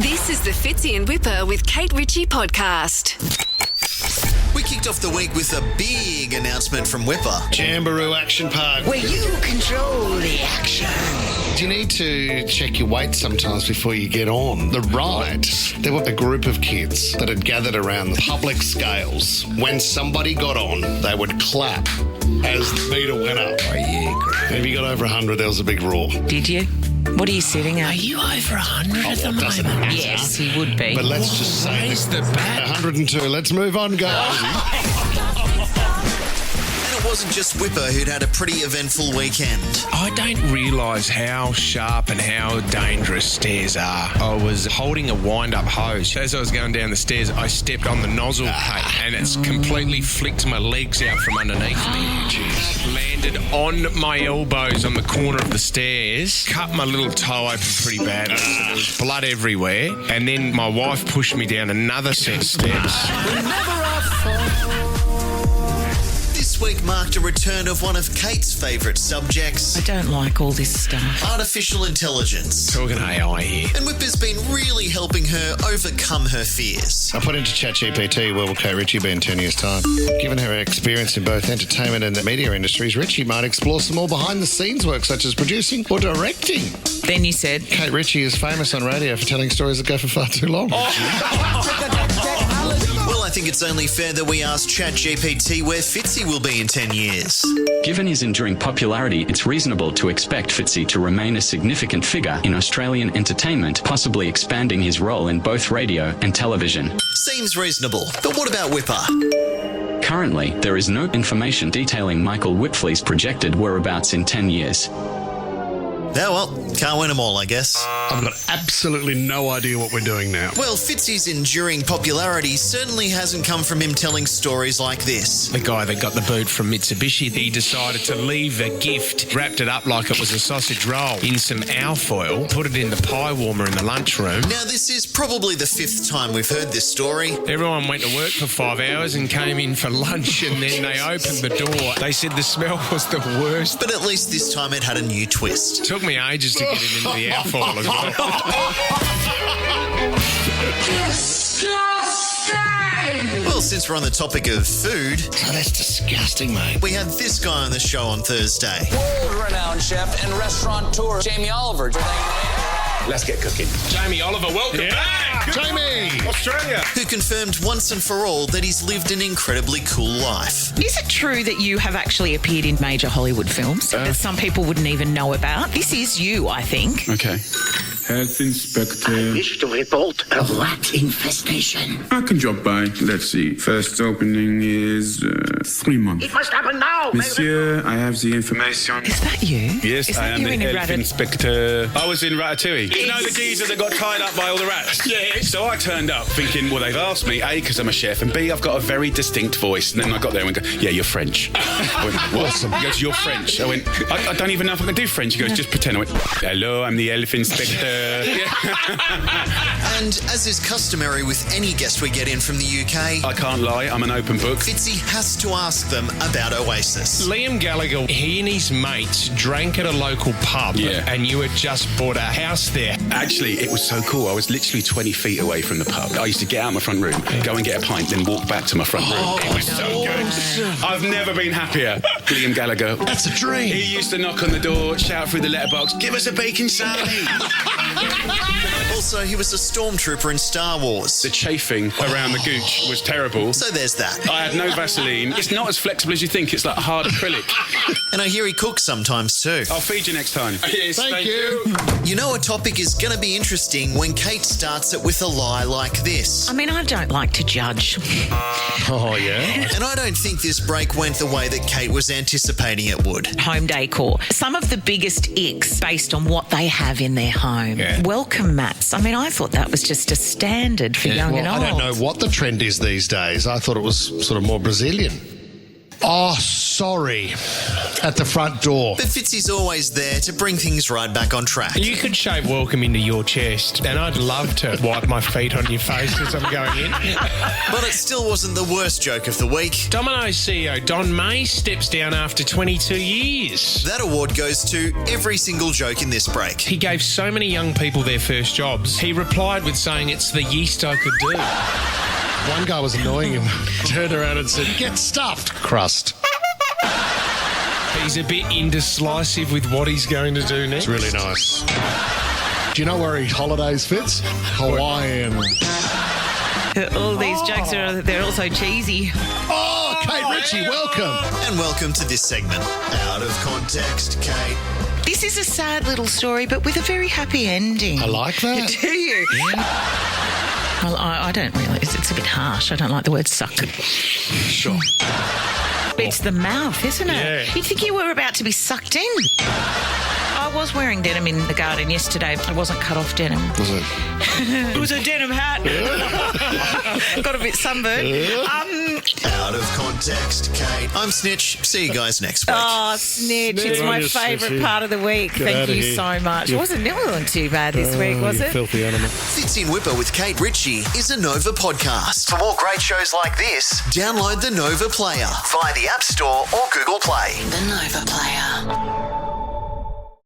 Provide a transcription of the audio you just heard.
This is the Fitzy and Whipper with Kate Ritchie podcast. We kicked off the week with a big announcement from Whipper. Jamboree Action Park. Where you control the action. You need to check your weight sometimes before you get on the ride. There were a group of kids that had gathered around the public scales. When somebody got on, they would clap as the meter went up. Oh, yeah, great. And if you got over 100, there was a big roar. Did you? What are you sitting at? Are you over 100 at the It doesn't moment? matter. Yes, he would be. But let's just say Raise the bat. 102. Let's move on, guys. And it wasn't just Whipper who'd had a pretty eventful weekend. I don't realise how sharp and how dangerous stairs are. I was holding a wind-up hose. As I was going down the stairs, I stepped on the nozzle, Kate, and it's completely flicked my legs out from underneath me. Landed on my elbows on the corner of the stairs, cut my little toe open pretty badly. So there was blood everywhere. And then my wife pushed me down another set of steps. This week marked a return of one of Kate's favourite subjects, I don't like all this stuff. artificial intelligence. Talking AI here. And Whipper's been really helping her overcome her fears. I put into ChatGPT, where will Kate Ritchie be in 10 years' time? Given her experience in both entertainment and the media industries, Ritchie might explore some more behind-the-scenes work, such as producing or directing. Then you said, Kate Ritchie is famous on radio for telling stories that go for far too long. Well, I think it's only fair that we ask ChatGPT where Fitzy will be in 10 years. Given his enduring popularity, it's reasonable to expect Fitzy to remain a significant figure in Australian entertainment, possibly expanding his role in both radio and television. Seems reasonable. But what about Whipper? Currently, there is no information detailing Michael Whipfley's projected whereabouts in 10 years. Oh, well, can't win them all, I guess. I've got absolutely no idea what we're doing now. Well, Fitzy's enduring popularity certainly hasn't come from him telling stories like this. The guy that got the boot from Mitsubishi, he decided to leave a gift, wrapped it up like it was a sausage roll in some alfoil, put it in the pie warmer in the lunchroom. Now, this is probably the 5th time we've heard this story. Everyone went to work for 5 hours and came in for lunch, and then they opened the door. They said the smell was the worst. But at least this time it had a new twist. Took me ages to get it into the alfoil as well. Well, since we're on the topic of food, Oh, that's disgusting, mate. we had this guy on the show on Thursday. World-renowned chef and restaurateur Jamie Oliver. Let's get cooking. Jamie Oliver, welcome back. Jamie! Australia. Who confirmed once and for all that he's lived an incredibly cool life. is it true that you have actually appeared in major Hollywood films that some people wouldn't even know about? This is you, I think. Okay. Health Inspector. Wish to report a rat infestation. I can drop by. Let's see. First opening is 3 months. It must happen now. Monsieur, I have the information. Is that you? Yes, Is I that am you the in a health rabbit- inspector. I was in Ratatouille. You know the geezer that got tied up by all the rats? Yes. So I turned up thinking, well, they've asked me, A, because I'm a chef, and B, I've got a very distinct voice. And then I got there and went, yeah, you're French. I went, what? Awesome. He goes, you're French. I went, I don't even know if I can do French. He goes, just pretend. I went, hello, I'm the health inspector. And as is customary with any guest we get in from the UK, I can't lie, I'm an open book. Fitzy has to ask them about Oasis. Liam Gallagher, he and his mates drank at a local pub, Yeah. and you had just bought a house there. Actually, it was so cool. I was literally 20 feet away from the pub. I used to get out my front room, go and get a pint, then walk back to my front room. It was so good. I've never been happier. Liam Gallagher. That's a dream. He used to knock on the door, shout through the letterbox, give us a bacon salad. Also, he was a stormtrooper in Star Wars. The chafing around the gooch was terrible. So there's that. I had no Vaseline. It's not as flexible as you think. It's like hard acrylic. And I hear he cooks sometimes too. I'll feed you next time. Yes, Thank you. You know a topic is going to be interesting when Kate starts it with a lie like this. I mean, I don't like to judge. Oh, yeah? And I don't think this break went the way that Kate was anticipating it would. Home decor. Some of the biggest icks based on what they have in their home. Yeah. Welcome mats. I mean, I thought that was just a standard for young and Well, old. I don't know what the trend is these days. I thought it was sort of more Brazilian. Oh, sorry. At the front door. But Fitzy's always there to bring things right back on track. You could shave welcome into your chest, and I'd love to wipe my feet on your face as I'm going in. But it still wasn't the worst joke of the week. Domino's CEO Don May steps down after 22 years. That award goes to every single joke in this break. He gave so many young people their first jobs. He replied with saying, "It's the yeast I could do." One guy was annoying him. Turned around and said, "Get stuffed." Crust. He's a bit indecisive with what he's going to do next. It's really nice. Do you know where he holidays, Fitz? Hawaiian. All these jokes they're also cheesy. Oh, Kate Ritchie, welcome. And welcome to this segment. Out of context, Kate. This is a sad little story, but with a very happy ending. I like that. Do you? Well, I don't really. It's a bit harsh. I don't like the word suck. Sure. It's the mouth, isn't it? Yeah. You'd think you were about to be sucked in. I was wearing denim in the garden yesterday. It wasn't cut off denim. Was it? It was a denim hat. Got a bit sunburned. Out of context, Kate. I'm Snitch. See you guys next week. Oh, Snitch. It's my favourite part of the week. Thank you so much. It wasn't too bad this week, was it? Filthy animal. Fitzy and Whipper with Kate Ritchie is a Nova podcast. For more great shows like this, download the Nova Player via the App Store or Google Play. The Nova Player.